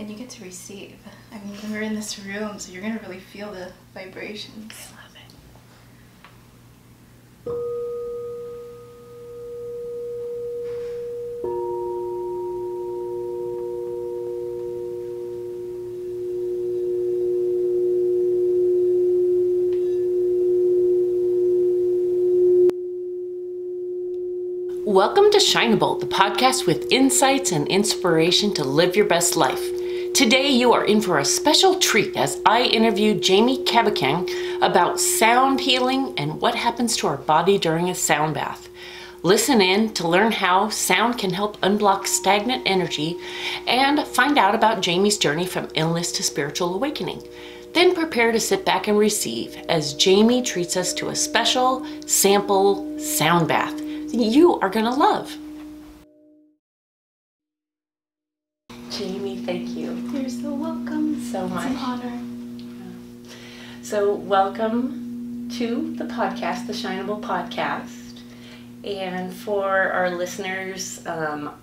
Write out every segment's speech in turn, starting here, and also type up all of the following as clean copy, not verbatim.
And you get to receive. I mean, we're in this room, so you're going to really feel the vibrations. I love it. Welcome to SHINEABLE, the podcast with insights and inspiration to live your best life. Today you are in for a special treat as I interview Jamie Cabaccang about sound healing and what happens to our body during a sound bath. Listen in to learn how sound can help unblock stagnant energy and find out about Jamie's journey from illness to spiritual awakening. Then prepare to sit back and receive as Jamie treats us to a special sample sound bath you are going to love. Jamie, thank you. You're so welcome. So much. It's an honor. So welcome to the podcast, the SHINEABLE podcast. And for our listeners,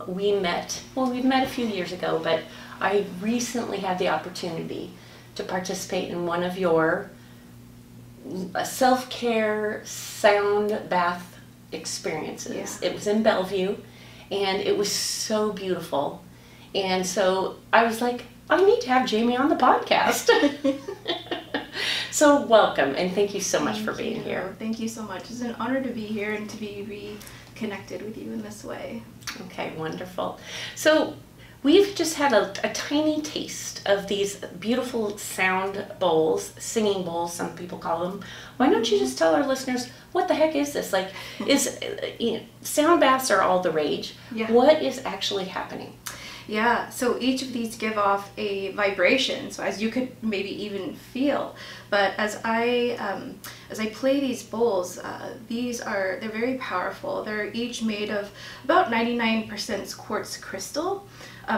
we've met a few years ago, but I recently had the opportunity to participate in one of your self-care sound bath experiences. Yeah. It was in Bellevue and it was so beautiful, and so I was like, I need to have Jamie on the podcast. So welcome, and thank you so much for being here. Thank you so much. It's an honor to be here and to be reconnected with you in this way. Okay, wonderful. So we've just had a tiny taste of these beautiful sound bowls, singing bowls, some people call them. Why don't you just tell our listeners, what the heck is this? Like, sound baths are all the rage. Yeah. What is actually happening? Yeah, so each of these give off a vibration, so as you could maybe even feel. But as I play these bowls, they're very powerful. They're each made of about 99% quartz crystal.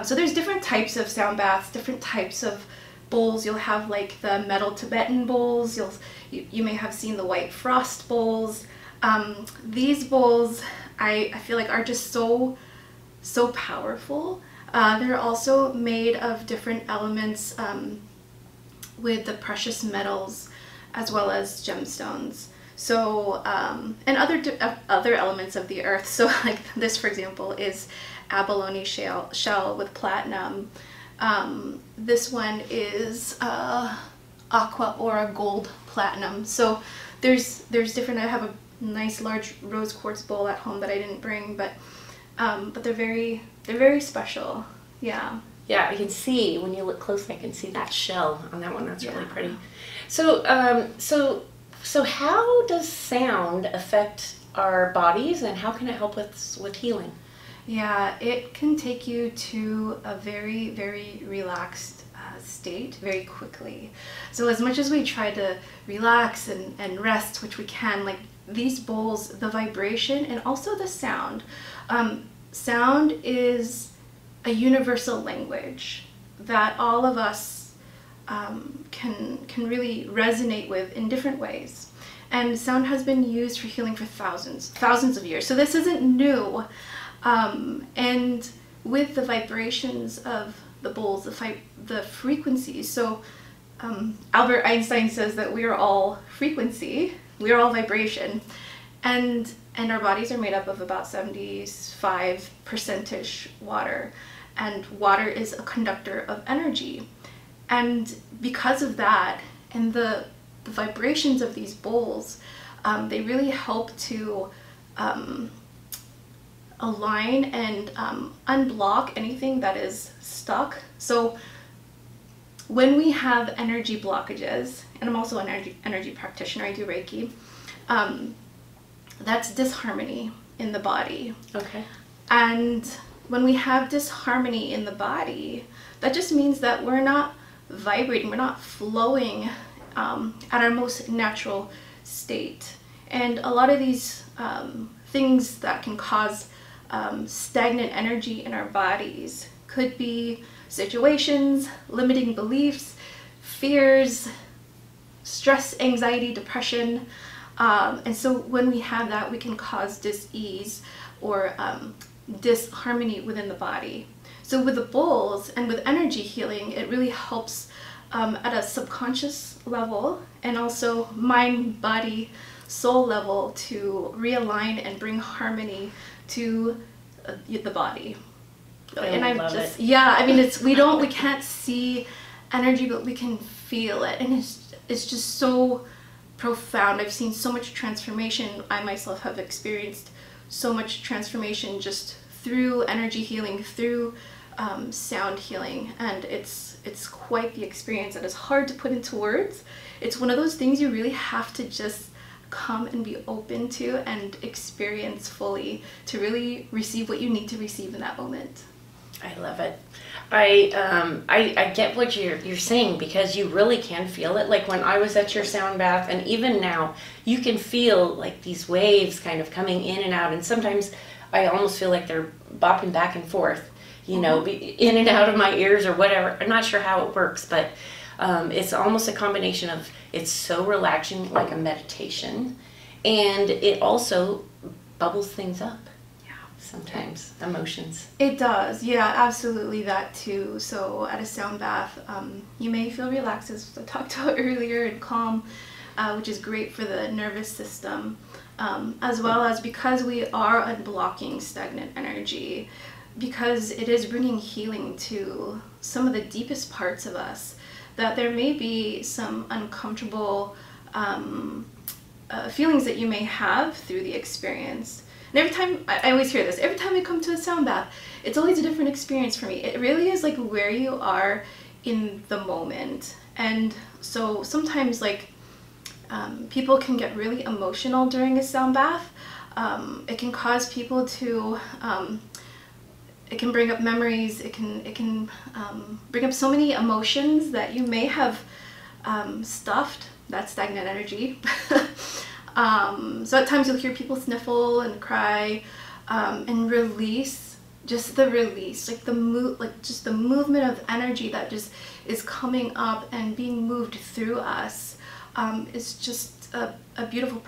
So there's different types of sound baths, different types of bowls. You'll have like the metal Tibetan bowls. You may have seen the white frost bowls. These bowls, I feel like, are just so powerful. They're also made of different elements with the precious metals as well as gemstones. So and other elements of the earth. So like this, for example, is abalone shell with platinum. This one is aqua aura gold platinum. So there's different. I have a nice large rose quartz bowl at home that I didn't bring, but they're very special. Yeah. Yeah, I can see, when you look closely, I can see that shell on that one. That's really pretty. So so how does sound affect our bodies, and how can it help with healing? Yeah, it can take you to a very, very relaxed state very quickly. So as much as we try to relax and rest, which we can, like these bowls, the vibration and also the sound. Sound is a universal language that all of us can really resonate with in different ways. And sound has been used for healing for thousands of years. So this isn't new. And with the vibrations of the bowls, the frequencies. So Albert Einstein says that we are all frequency, we are all vibration, and our bodies are made up of about 75% water, and water is a conductor of energy. And because of that, and the vibrations of these bowls, they really help to align and unblock anything that is stuck. So when we have energy blockages, and I'm also an energy practitioner, I do Reiki, that's disharmony in the body. Okay. And when we have disharmony in the body, that just means that we're not vibrating, we're not flowing at our most natural state. And a lot of these things that can cause stagnant energy in our bodies could be situations, limiting beliefs, fears, stress, anxiety, depression. And so when we have that, we can cause dis-ease or disharmony within the body. So with the bowls and with energy healing, it really helps at a subconscious level and also mind, body, soul level to realign and bring harmony to the body. I love it. Yeah, I mean, we can't see energy, but we can feel it, and it's just so profound. I've seen so much transformation. I myself have experienced so much transformation just through energy healing, through sound healing, and it's quite the experience that is hard to put into words. It's one of those things you really have to just come and be open to and experience fully to really receive what you need to receive in that moment. I love it. I get what you're saying, because you really can feel it. Like when I was at your sound bath, and even now, you can feel like these waves kind of coming in and out, and sometimes I almost feel like they're bopping back and forth, you know, in and out of my ears or whatever. I'm not sure how it works, but it's almost a combination of, it's so relaxing, like a meditation, and it also bubbles things up. Sometimes emotions. It does, yeah, absolutely, that too. So at a sound bath, you may feel relaxed, as I talked about earlier, and calm, which is great for the nervous system, as well as because we are unblocking stagnant energy, because it is bringing healing to some of the deepest parts of us, that there may be some uncomfortable feelings that you may have through the experience. And every time, I always hear this, every time I come to a sound bath, it's always a different experience for me. It really is like where you are in the moment. And so sometimes like people can get really emotional during a sound bath. It can cause people to, it can bring up memories, it can bring up so many emotions that you may have stuffed, that's stagnant energy. So at times you'll hear people sniffle and cry, and release, just the release, like just the movement of energy that just is coming up and being moved through us, is just a beautiful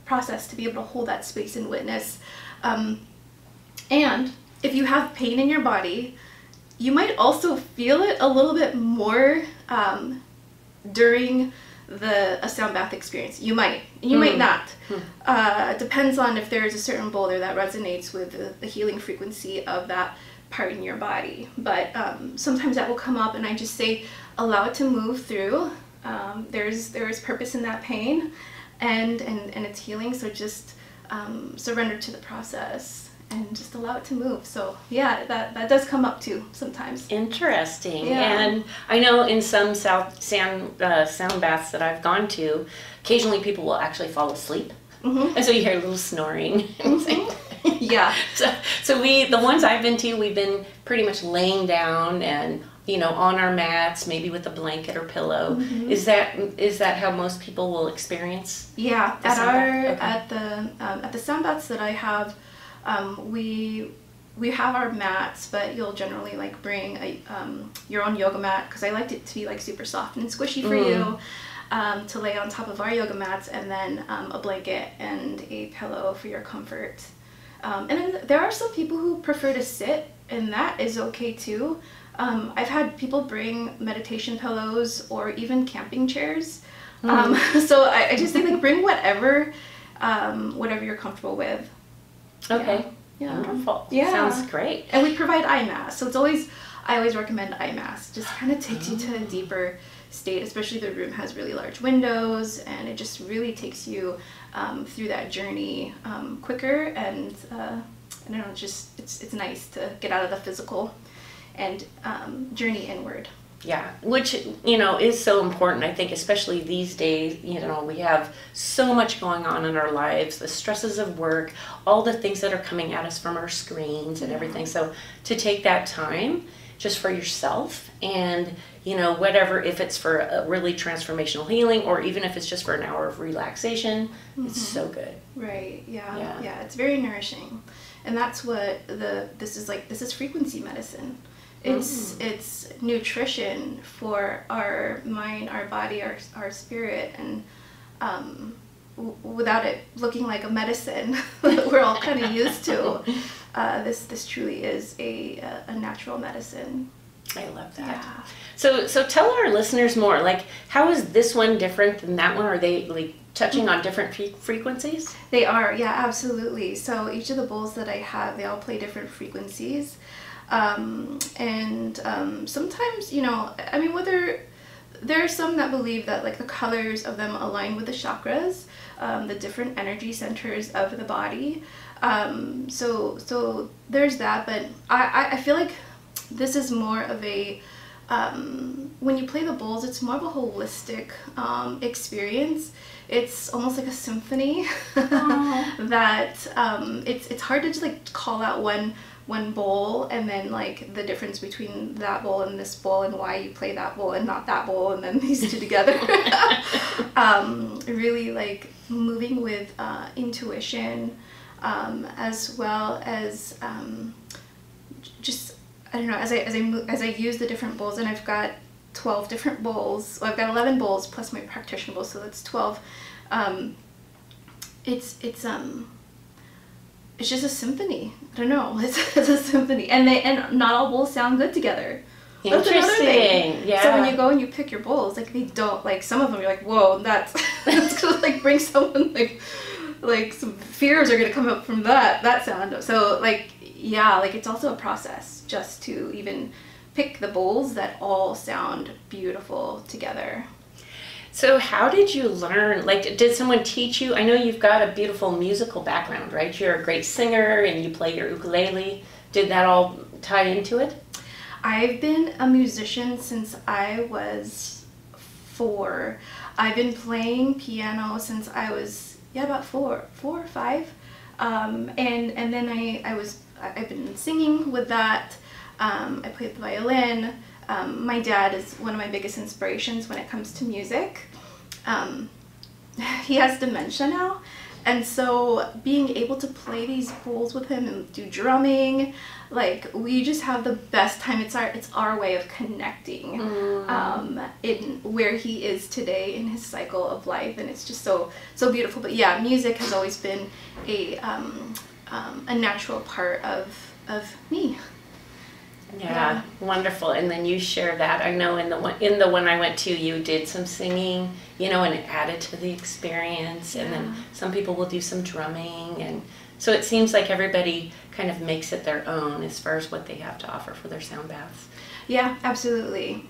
process to be able to hold that space and witness. And if you have pain in your body, you might also feel it a little bit more during a sound bath experience. You might not. Depends on if there's a certain boulder that resonates with the healing frequency of that part in your body. But sometimes that will come up, and I just say, allow it to move through. There is purpose in that pain, and it's healing. So just surrender to the process and just allow it to move. So yeah, that does come up too sometimes. Interesting. Yeah. And I know in some sound baths that I've gone to, occasionally people will actually fall asleep. And so you hear a little snoring. Yeah. So the ones I've been to, we've been pretty much laying down and, you know, on our mats, maybe with a blanket or pillow. Is that how most people will experience? Yeah. At the sound baths that I have, we have our mats, but you'll generally like bring your own yoga mat, because I liked it to be like super soft and squishy for you, to lay on top of our yoga mats, and then a blanket and a pillow for your comfort. And then there are some people who prefer to sit, and that is okay too. I've had people bring meditation pillows or even camping chairs. So I just think like bring whatever you're comfortable with. Okay. Yeah. Wonderful. Yeah. Sounds great. And we provide eye masks. So I always recommend eye masks. Just kind of takes you to a deeper state, especially the room has really large windows, and it just really takes you through that journey quicker, and I don't know, it's nice to get out of the physical and journey inward. Yeah, which, you know, is so important, I think, especially these days. You know, we have so much going on in our lives, the stresses of work, all the things that are coming at us from our screens and everything. So to take that time just for yourself, and, you know, whatever, if it's for a really transformational healing, or even if it's just for an hour of relaxation, it's so good. Right, yeah, it's very nourishing. And that's what this is frequency medicine. It's nutrition for our mind, our body, our spirit, and without it looking like a medicine that we're all kind of used to. This truly is a natural medicine. I love that. Yeah. So tell our listeners more, like, how is this one different than that one? Are they like touching on different frequencies? They are, yeah, absolutely. So each of the bowls that I have, they all play different frequencies. Sometimes, you know, I mean, there are some that believe that like the colors of them align with the chakras, the different energy centers of the body. So there's that, but I feel like this is more of a, when you play the bowls, it's more of a holistic experience. It's almost like a symphony that it's hard to just like call out one bowl and then like the difference between that bowl and this bowl and why you play that bowl and not that bowl and then these two together. Really like moving with intuition, as well as just, I don't know, as I use the different bowls, and I've got 12 different bowls. Well, I've got 11 bowls plus my practitioner bowl, so that's 12. It's just a symphony. I don't know. It's a symphony, and not all bowls sound good together. That's another thing. Yeah. So when you go and you pick your bowls, like they don't, like some of them you're like, whoa, that's gonna like bring someone like some fears are gonna come up from that sound. So like, yeah, like it's also a process just to even pick the bowls that all sound beautiful together. So how did you learn? Like, did someone teach you? I know you've got a beautiful musical background, right? You're a great singer and you play your ukulele. Did that all tie into it? I've been a musician since I was 4. I've been playing piano since I was, about 4 or 5. And then I've been singing with that. I played the violin. My dad is one of my biggest inspirations when it comes to music. He has dementia now, and so being able to play these bowls with him and do drumming, like we just have the best time. It's our way of connecting in where he is today in his cycle of life, and it's just so beautiful. But yeah, music has always been a natural part of me. Yeah, wonderful. And then you share that. I know in the one I went to, you did some singing, you know, and it added to the experience. And then some people will do some drumming, and so it seems like everybody kind of makes it their own as far as what they have to offer for their sound baths. Yeah, absolutely.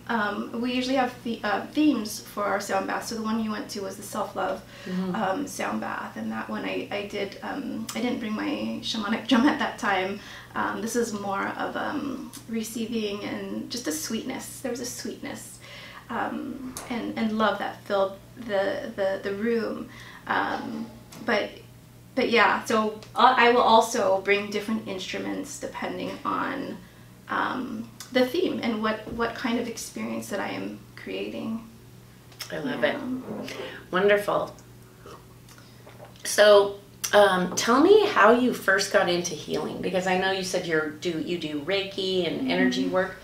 We usually have themes for our sound bath. So the one you went to was the self-love sound bath, and that one I did. I didn't bring my shamanic drum at that time. This is more of receiving and just a sweetness. There was a sweetness and love that filled the room. But yeah, so I will also bring different instruments depending on the theme and what kind of experience that I am creating. I love it. Wonderful. So tell me how you first got into healing, because I know you said you do Reiki and energy work.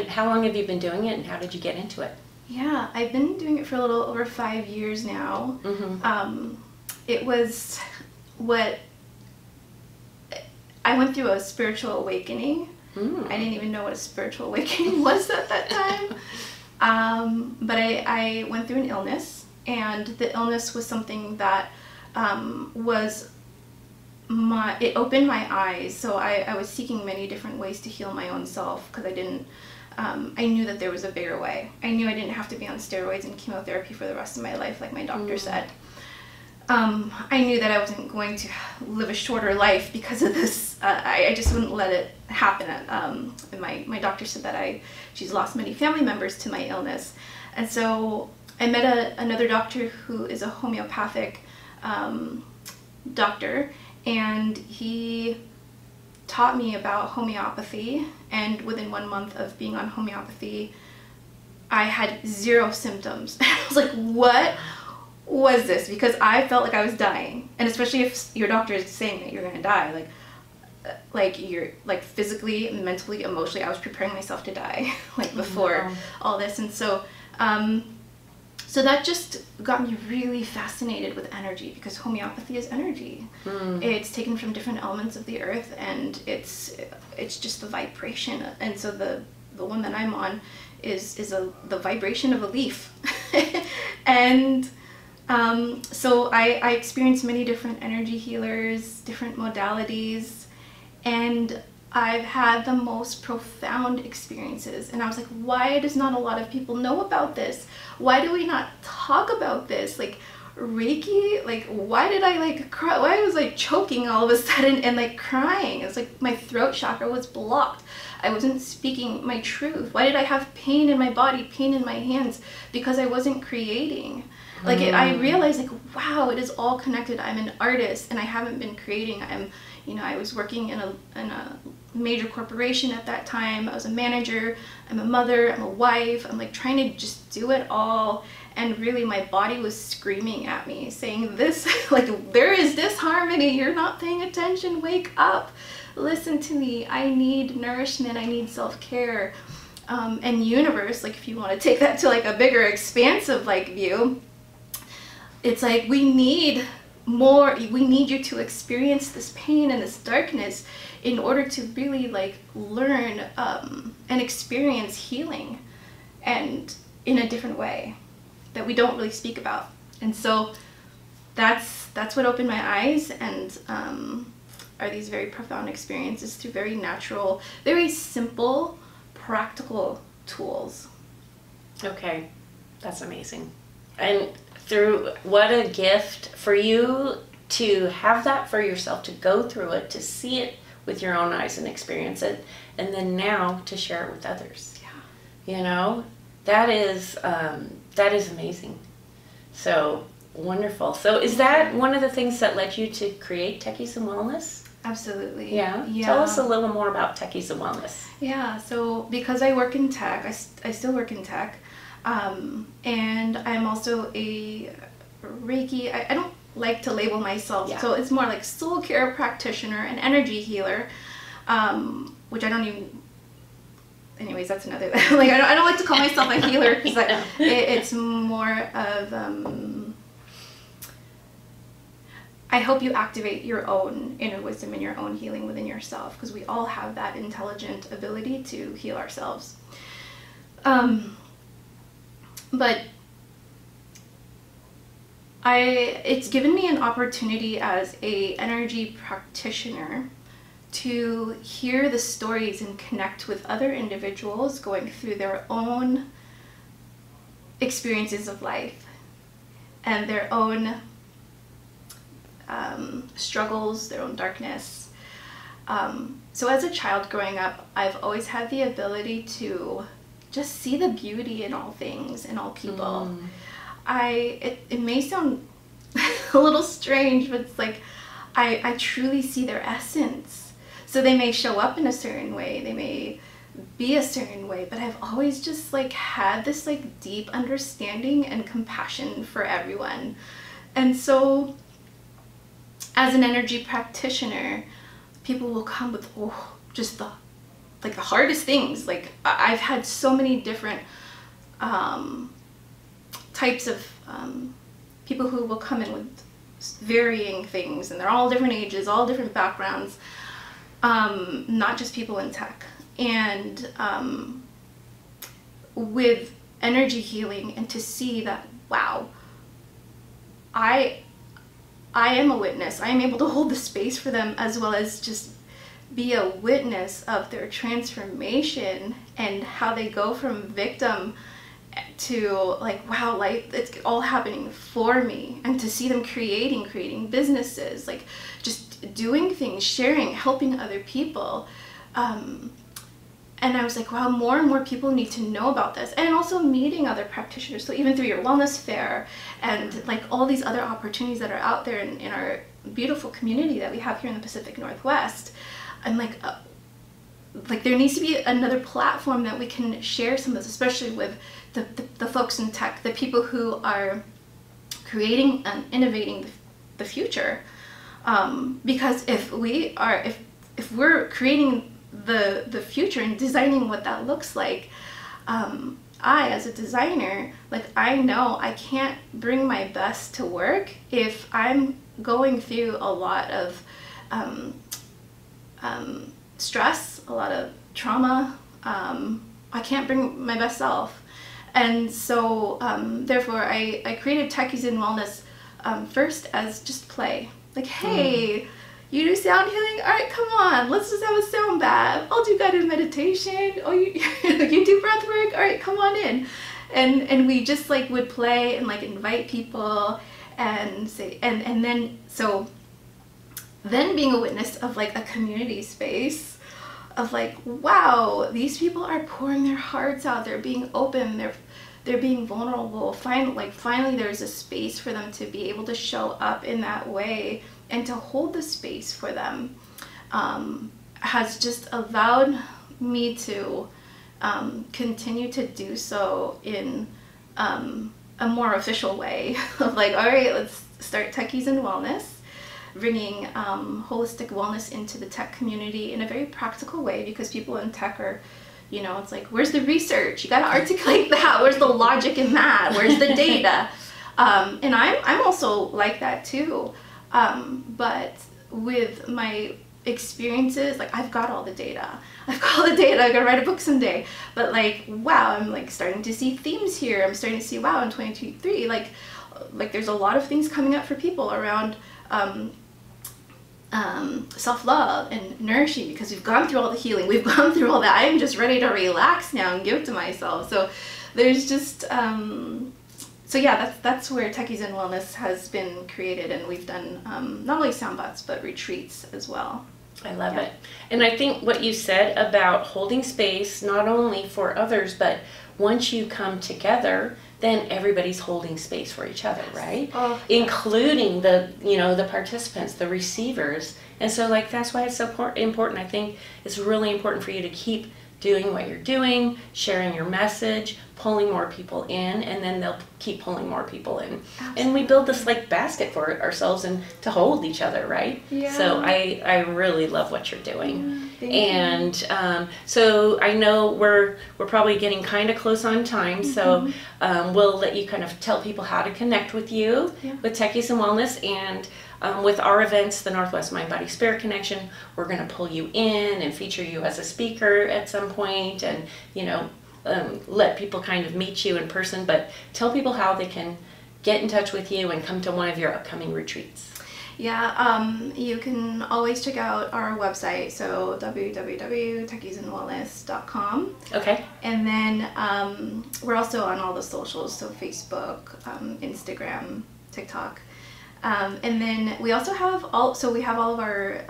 How long have you been doing it, and how did you get into it? Yeah, I've been doing it for a little over 5 years now. It was I went through a spiritual awakening. I didn't even know what a spiritual awakening was at that time. But I went through an illness, and the illness was something that it opened my eyes. So I was seeking many different ways to heal my own self, because I knew that there was a bigger way. I knew I didn't have to be on steroids and chemotherapy for the rest of my life like my doctor said. I knew that I wasn't going to live a shorter life because of this. I just wouldn't let it happen. And my doctor said that she's lost many family members to my illness. And so I met another doctor who is a homeopathic doctor, and he taught me about homeopathy. And within 1 month of being on homeopathy, I had 0 symptoms. I was like, what was this? Because I felt like I was dying. And especially if your doctor is saying that you're going to die, like you're like physically, mentally, emotionally, I was preparing myself to die like before all this. And so So that just got me really fascinated with energy, because homeopathy is energy. It's taken from different elements of the earth, and it's just the vibration. And so the one that I'm on is the vibration of a leaf. And so I experienced many different energy healers, different modalities, and I've had the most profound experiences. And I was like, why does not a lot of people know about this? Why do we not talk about this? Like Reiki, like why did I like cry? Why was I choking all of a sudden and like crying? It's like my throat chakra was blocked. I wasn't speaking my truth. Why did I have pain in my body, pain in my hands? Because I wasn't creating. Like I realized, like, wow, it is all connected. I'm an artist and I haven't been creating. I was working in a major corporation at that time. I was a manager, I'm a mother, I'm a wife. I'm like trying to just do it all. And really my body was screaming at me saying this, like, there is disharmony. You're not paying attention. Wake up. Listen to me. I need nourishment. I need self-care. And universe, like if you want to take that to like a bigger expansive like view, it's like we need more. We need you to experience this pain and this darkness in order to really like learn and experience healing, and in a different way that we don't really speak about. And so that's what opened my eyes, and are these very profound experiences through very natural, very simple, practical tools. Okay, that's amazing. And what a gift for you to have that for yourself, to go through it, to see it with your own eyes and experience it, and then now to share it with others. Yeah. You know, that is amazing. So wonderful. So is that one of the things that led you to create Techies and Wellness? Absolutely. Yeah. Tell us a little more about Techies and Wellness. Yeah. So because I work in tech, I still work in tech. And I'm also a Reiki, I don't like to label myself, so it's more like soul care practitioner and energy healer, which I don't even, anyways, that's another, like I don't like to call myself a healer, because it's more of, I help you activate your own inner wisdom and your own healing within yourself, because we all have that intelligent ability to heal ourselves. But it's given me an opportunity as a energy practitioner to hear the stories and connect with other individuals going through their own experiences of life and their own struggles, their own darkness. So as a child growing up, I've always had the ability to just see the beauty in all things, in all people. It may sound a little strange, but it's like I truly see their essence. So they may show up in a certain way, they may be a certain way, but I've always just like had this like deep understanding and compassion for everyone. And so as an energy practitioner, people will come with just the hardest things. Like I've had so many different types of people who will come in with varying things, and they're all different ages, all different backgrounds, not just people in tech. And with energy healing, and to see that, wow, I am a witness. I am able to hold the space for them, as well as just be a witness of their transformation and how they go from victim to like, wow, like it's all happening for me. And to see them creating businesses, like just doing things, sharing, helping other people. And I was like, wow, more and more people need to know about this. And also meeting other practitioners. So even through your wellness fair and like all these other opportunities that are out there in our beautiful community that we have here in the Pacific Northwest, I'm like there needs to be another platform that we can share some of this, especially with the folks in tech, the people who are creating and innovating the future. Because if we're creating the future and designing what that looks like, I, as a designer, like, I know I can't bring my best to work if I'm going through a lot of stress, a lot of trauma. I can't bring my best self. And so, therefore, I created Techies in Wellness first as just play. Like, hey, you do sound healing? All right, come on, let's just have a sound bath. I'll do guided meditation. Oh, you you do breath work? All right, come on in. And we just like would play and like invite people and say, and then, so then being a witness of like a community space of like, wow, these people are pouring their hearts out. They're being open. They're being vulnerable. Finally, there's a space for them to be able to show up in that way and to hold the space for them. Has just allowed me to continue to do so in a more official way of like, all right, let's start Techies in Wellness, bringing holistic wellness into the tech community in a very practical way, because people in tech are, you know, it's like, where's the research? You got to articulate that. Where's the logic in that? Where's the data? And I'm also like that too. But with my experiences, like, I've got all the data. I'm gonna write a book someday. But like, wow, I'm like starting to see themes here. I'm starting to see, wow, in 2023, like there's a lot of things coming up for people around self-love and nourishing, because we've gone through all the healing, we've gone through all that. I'm just ready to relax now and give to myself. So there's just so yeah, that's where Techies in Wellness has been created, and we've done not only sound baths but retreats as well. I love it. And I think what you said about holding space not only for others, but once you come together, then everybody's holding space for each other, right? Oh, including the, you know, the participants, the receivers. And so like, that's why it's so important. I think it's really important for you to keep doing what you're doing, sharing your message, pulling more people in, and then they'll keep pulling more people in. Absolutely. And we build this like basket for ourselves and to hold each other, right? Yeah. So I really love what you're doing. Yeah, and so I know we're probably getting kind of close on time, so we'll let you kind of tell people how to connect with you, with Techies and Wellness, and with our events, the Northwest Mind Body Spirit Connection, we're going to pull you in and feature you as a speaker at some point, and you know, let people kind of meet you in person. But tell people how they can get in touch with you and come to one of your upcoming retreats. Yeah, you can always check out our website, so www.techiesandwellness.com. Okay. And then we're also on all the socials, so Facebook, Instagram, TikTok. And then we also have all of our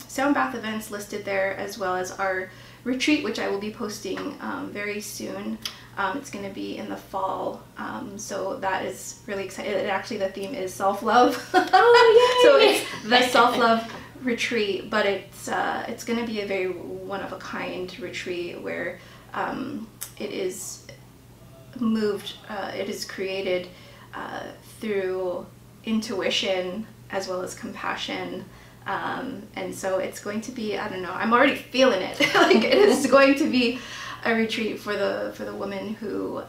sound bath events listed there, as well as our retreat, which I will be posting very soon. It's going to be in the fall, so that is really exciting. Actually, the theme is self-love. Oh, so it's the self-love retreat, but it's going to be a very one-of-a-kind retreat where it is moved, it is created through intuition as well as compassion, and so it's going to be, I don't know, I'm already feeling it. Like, it is going to be a retreat for the woman who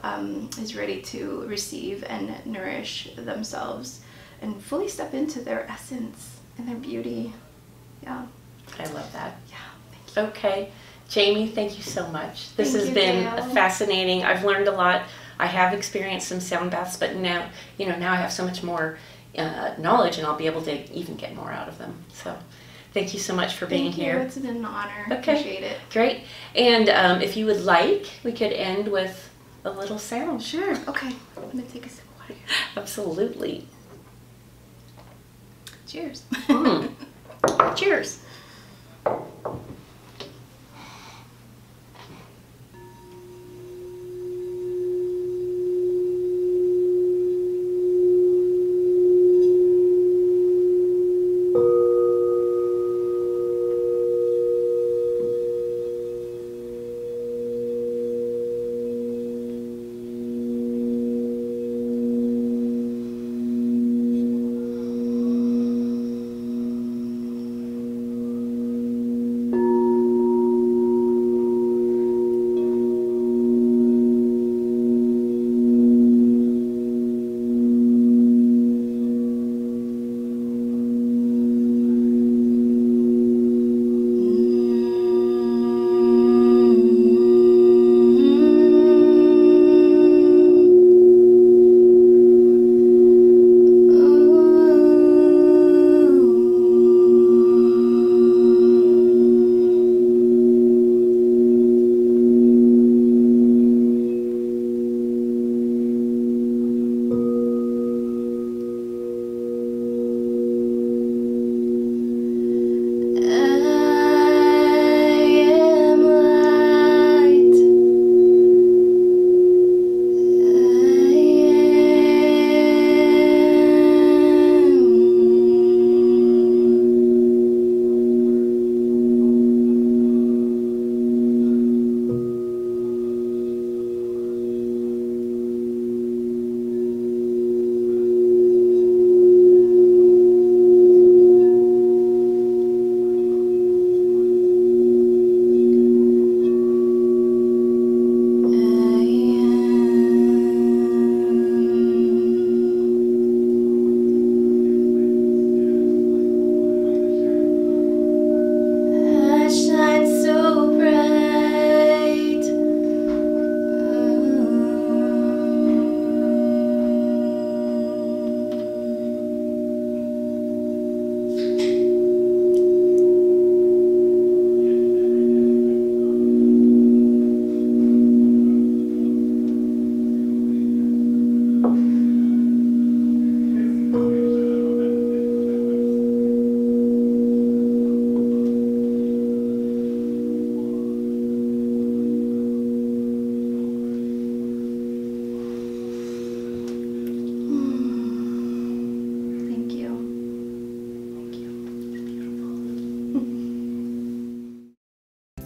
is ready to receive and nourish themselves and fully step into their essence and their beauty. Yeah, I love that. Yeah, thank you. Okay, Jamie, thank you so much. This Thank has you, been Gail. fascinating. I've learned a lot. I have experienced some sound baths, but now, you know, now I have so much more knowledge, and I'll be able to even get more out of them. So thank you so much for being here. It's been an honor. Okay. Appreciate it. Great. And if you would like, we could end with a little sound. Sure. Okay. I'm gonna take a sip of water. Absolutely. Cheers. Cheers.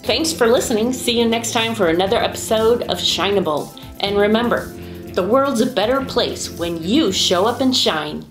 Thanks for listening. See you next time for another episode of SHINEABLE. And remember, the world's a better place when you show up and shine.